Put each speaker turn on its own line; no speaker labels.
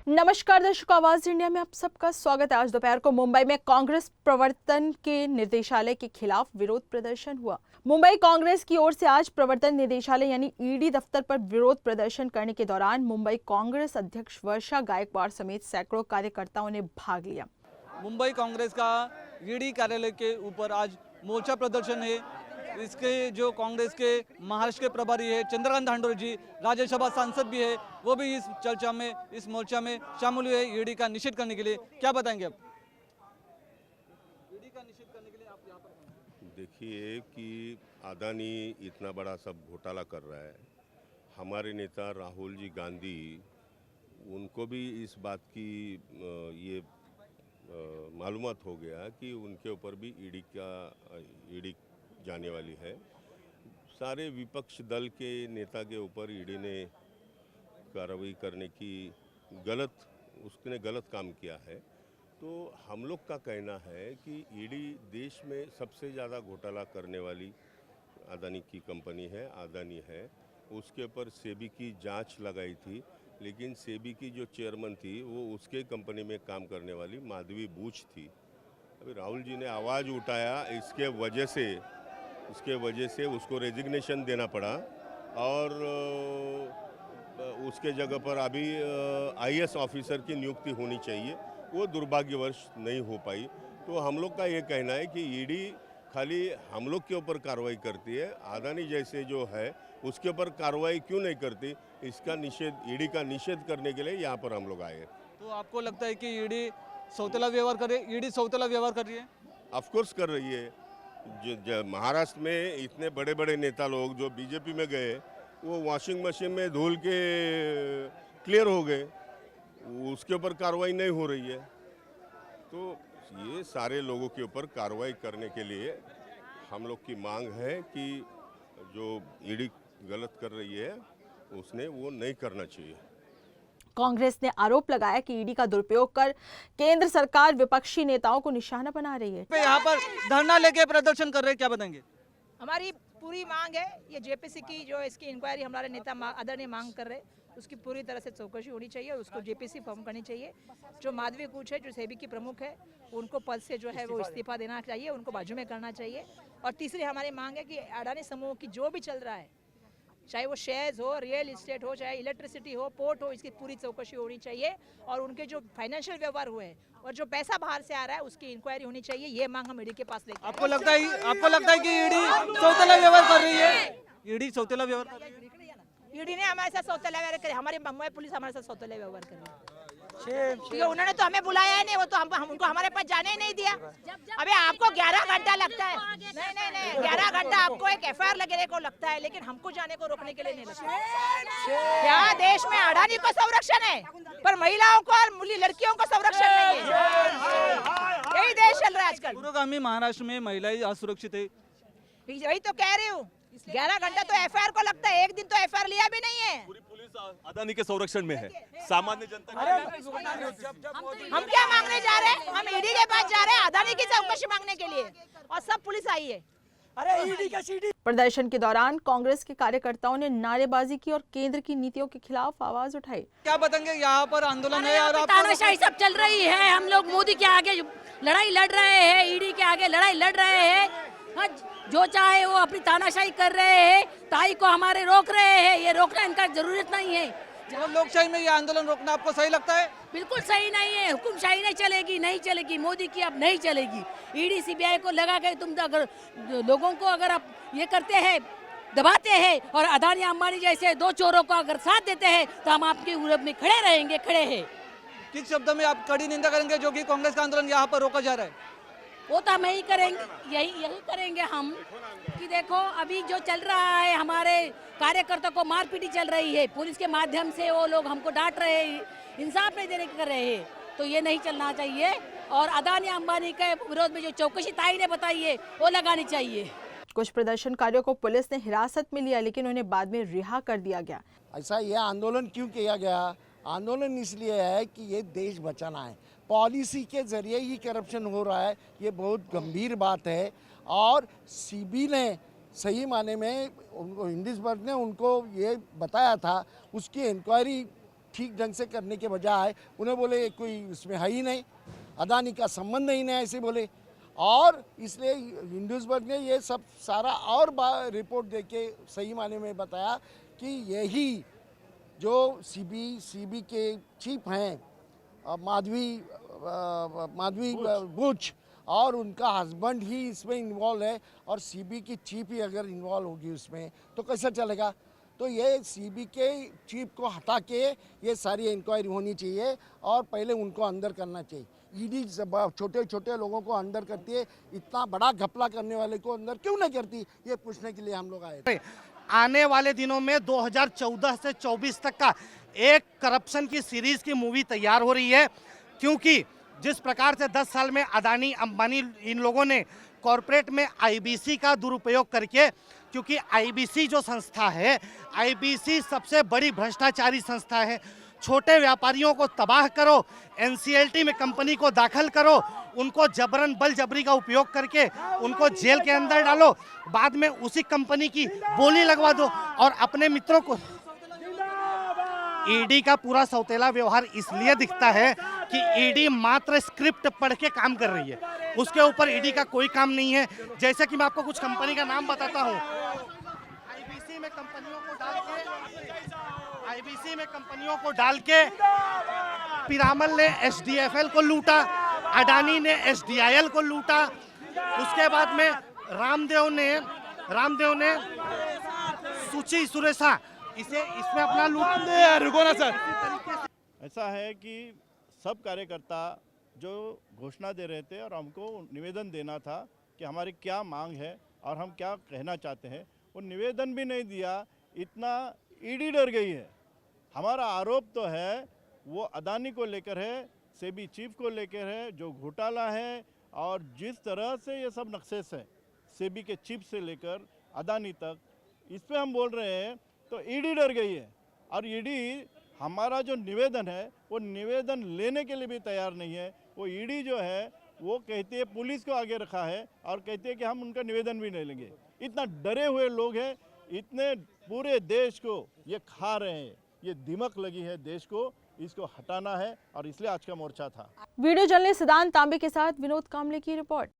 नमस्कार दर्शकों, आवाज इंडिया में आप सबका स्वागत है। आज दोपहर को मुंबई में कांग्रेस प्रवर्तन के निदेशालय के खिलाफ विरोध प्रदर्शन हुआ। मुंबई कांग्रेस की ओर से आज प्रवर्तन निदेशालय यानी ईडी दफ्तर पर विरोध प्रदर्शन करने के दौरान मुंबई कांग्रेस अध्यक्ष वर्षा गायकवाड़ समेत सैकड़ों कार्यकर्ताओं ने भाग लिया।
मुंबई कांग्रेस का ईडी कार्यालय के ऊपर आज मोर्चा प्रदर्शन है। इसके जो कांग्रेस के महाराष्ट्र के प्रभारी है चंद्रकांत धांडोरे जी, राज्यसभा सांसद भी है, वो भी इस चर्चा में, इस मोर्चा में शामिल हुए ईडी का निषेध करने के लिए। क्या बताएंगे आप? ईडी का निषेध करने के लिए आप यहाँ पर
देखिए कि अदानी इतना बड़ा सब घोटाला कर रहा है। हमारे नेता राहुल जी गांधी, उनको भी इस बात की ये मालूमात हो गया कि उनके ऊपर भी ईडी जाने वाली है। सारे विपक्ष दल के नेता के ऊपर ईडी ने कार्रवाई करने की उसने गलत काम किया है। तो हम लोग का कहना है कि ईडी देश में सबसे ज़्यादा घोटाला करने वाली अदानी की कंपनी है, अदानी है। उसके ऊपर सेबी की जांच लगाई थी, लेकिन सेबी की जो चेयरमैन थी वो उसके कंपनी में काम करने वाली माधवी बूच थी। अभी राहुल जी ने आवाज़ उठाया, इसके वजह से उसको रेजिग्नेशन देना पड़ा और उसके जगह पर अभी आईएएस ऑफिसर की नियुक्ति होनी चाहिए, वो दुर्भाग्यवश नहीं हो पाई। तो हम लोग का ये कहना है कि ईडी खाली हम लोग के ऊपर कार्रवाई करती है, अदानी जैसे जो है उसके ऊपर कार्रवाई क्यों नहीं करती, इसका निषेध, ईडी का निषेध करने के लिए यहाँ पर हम लोग आए हैं।
तो आपको लगता है कि ईडी सौतेला व्यवहार कर रही है? ईडी सौतेला व्यवहार कर रही है?
ऑफकोर्स कर रही है। जो महाराष्ट्र में इतने बड़े बड़े नेता लोग जो बीजेपी में गए, वो वॉशिंग मशीन में धुल के क्लियर हो गए, उसके ऊपर कार्रवाई नहीं हो रही है। तो ये सारे लोगों के ऊपर कार्रवाई करने के लिए हम लोग की मांग है कि जो ईडी गलत कर रही है उसने वो नहीं करना चाहिए।
कांग्रेस ने आरोप लगाया कि ईडी का दुरुपयोग कर केंद्र सरकार विपक्षी नेताओं को निशाना बना रही है।
यहाँ पर धरना लेके प्रदर्शन कर रहे हैं, क्या बताएंगे?
हमारी पूरी मांग है, ये जेपीसी की जो इसकी इंक्वायरी हमारे नेता आदरणीय मांग कर रहे हैं, उसकी पूरी तरह से चौकसी होनी चाहिए और उसको जेपीसी फॉर्म करनी चाहिए। जो माधवी कूच है, जो सेबी की प्रमुख है, उनको पद से जो है वो इस्तीफा देना चाहिए, उनको बाजू में करना चाहिए। और तीसरी हमारी मांग है कि अडानी समूह की जो भी चल रहा है, चाहे वो शेयर्स हो, रियल इस्टेट हो, चाहे इलेक्ट्रिसिटी हो, पोर्ट हो, इसकी पूरी चौकसी होनी चाहिए। और उनके जो फाइनेंशियल व्यवहार हुए हैं और जो पैसा बाहर से आ रहा है उसकी इंक्वायरी होनी चाहिए। ये मांग हम ईडी के पास लेकर।
आपको लगता है कि ईडी सौतेला व्यवहार कर रही है? ईडी सौतेला व्यवहार कर रही है?
ईडी ने हमारे साथ सौतेला व्यवहार करे, हमारी मुंबई पुलिस हमारे साथ सौतेला व्यवहार कर रही है। उन्होंने तो हमें बुलाया ही नहीं, वो तो हम उनको हमारे पास जाने ही नहीं दिया। अबे आपको 11 घंटा लगता है, नहीं 11 घंटा आपको एक एफआईआर लगने को लगता है, लेकिन हमको जाने को रोकने के लिए नहीं लगता। क्या देश में अडानी को संरक्षण है पर महिलाओं को और लड़कियों को संरक्षण नहीं है? यही देश चल रहा है आजकल।
पूर्वगामी महाराष्ट्र में महिलाएं असुरक्षित है।
वही तो कह रही हूँ, 11 घंटा तो एफआईआर को लगता है, एक दिन तो एफआईआर लिया भी नहीं है।
पूरी पुलिस अदानी के संरक्षण में है, सामान्य जनता
हम क्या मांगने जा रहे हैं? हम ईडी के पास जा रहे हैं अदानी की चौकसी मांगने के लिए, और सब पुलिस आई है।
अरे ईडी का सीडी।
प्रदर्शन के दौरान कांग्रेस के कार्यकर्ताओं ने नारेबाजी की और केंद्र की नीतियों के खिलाफ आवाज उठाई।
क्या बताएंगे? यहाँ पर आंदोलन है और
तानाशाही सब चल रही है। हम लोग मोदी के आगे लड़ाई लड़ रहे हैं, ईडी के आगे लड़ाई लड़ रहे हैं। जो चाहे वो अपनी तानाशाही कर रहे हैं, ताई को हमारे रोक रहे हैं। ये रोकना इनका जरूरत नहीं है।
लोकशाही में ये आंदोलन रोकना आपको सही लगता है?
बिल्कुल सही नहीं है। हुकुमशाही नहीं चलेगी, नहीं चलेगी, मोदी की अब नहीं चलेगी। ईडी सीबीआई को लगा के तुम अगर लोगों को अगर आप ये करते हैं, दबाते हैं, और अदानी अंबानी जैसे दो चोरों को अगर साथ देते हैं, तो हम आपके विरोध में खड़े रहेंगे, खड़े हैं।
किस शब्द में आप कड़ी निंदा करेंगे जो कि कांग्रेस का आंदोलन यहाँ पर रोका जा रहा है?
वो तो हम यही करेंगे, यही करेंगे हम कि देखो अभी जो चल रहा है, हमारे कार्यकर्ता को मारपीटी चल रही है, पुलिस के माध्यम से वो लोग हमको डांट रहे हैं, इंसाफ नहीं देने कर रहे हैं। तो ये नहीं चलना चाहिए। और अदानी अंबानी के विरोध में जो चौकसी ताई ने बताई है वो लगानी चाहिए।
कुछ प्रदर्शनकारियों को पुलिस ने हिरासत में लिया, लेकिन उन्हें बाद में रिहा कर दिया गया।
ऐसा यह आंदोलन क्यों किया गया? आंदोलन इसलिए है कि ये देश बचाना है। पॉलिसी के जरिए ही करप्शन हो रहा है, ये बहुत गंभीर बात है। और सीबी ने सही माने में उनको हिंडसबर्ग ने उनको ये बताया था, उसकी इंक्वायरी ठीक ढंग से करने के बजाय उन्हें बोले कोई उसमें है ही नहीं, अदानी का संबंध ही नहीं, ऐसे बोले। और इसलिए हिंदुस्बर्ग ने ये सब सारा और रिपोर्ट देके सही माने में बताया कि यही जो सीबी के चीफ हैं माधवी बुच और उनका हस्बैंड ही इसमें इन्वॉल्व है, और सीबी की चीफ ही अगर इन्वॉल्व होगी उसमें तो कैसा चलेगा। तो ये सीबी के चीफ को हटा के ये सारी इंक्वायरी होनी चाहिए और पहले उनको अंदर करना चाहिए। ईडी छोटे छोटे लोगों को अंदर करती है, इतना बड़ा घपला करने वाले को अंदर क्यों नहीं करती, ये पूछने के लिए हम लोग आए थे।
आने वाले दिनों में 2014 से 24 तक का एक करप्शन की सीरीज की मूवी तैयार हो रही है, क्योंकि जिस प्रकार से 10 साल में अदानी अंबानी इन लोगों ने कॉरपोरेट में आईबीसी का दुरुपयोग करके, क्योंकि आईबीसी जो संस्था है, आईबीसी सबसे बड़ी भ्रष्टाचारी संस्था है। छोटे व्यापारियों को तबाह करो, एनसीएलटी में कंपनी को दाखिल करो, उनको जबरन बल जबरी का उपयोग करके उनको जेल के अंदर डालो, बाद में उसी कंपनी की बोली लगवा दो और अपने मित्रों को। ईडी का पूरा सौतेला व्यवहार इसलिए दिखता है कि ईडी मात्र स्क्रिप्ट पढ़ के काम कर रही है, उसके ऊपर ईडी का कोई काम नहीं है। जैसे कि मैं आपको कुछ कंपनी का नाम बताता हूँ। आईबीसी में कंपनियों को डाल के पिरामल ने एचडीएफएल को लूटा, अडानी ने एचडीआईएल को लूटा, उसके बाद में रामदेव ने सुची सुरेशा इसमें अपना लूट।
ऐसा है कि सब कार्यकर्ता जो घोषणा दे रहे थे और हमको निवेदन देना था कि हमारी क्या मांग है और हम क्या कहना चाहते हैं, वो निवेदन भी नहीं दिया, इतना ईडी डर गई है। हमारा आरोप तो है वो अदानी को लेकर है, सेबी चीफ को लेकर है, जो घोटाला है और जिस तरह से ये सब नक्शे हैं सेबी के चीफ से लेकर अदानी तक, इस पे हम बोल रहे हैं तो ईडी डर गई है। और ईडी हमारा जो निवेदन है वो निवेदन लेने के लिए भी तैयार नहीं है। वो ईडी जो है वो कहती है, पुलिस को आगे रखा है और कहती है कि हम उनका निवेदन भी नहीं लेंगे। इतना डरे हुए लोग हैं, इतने पूरे देश को ये खा रहे हैं, ये दिमक लगी है देश को, इसको हटाना है और इसलिए आज का मोर्चा था।
वीडियो जर्नलिस्ट सिद्धांत तांबे के साथ विनोद कामले की रिपोर्ट।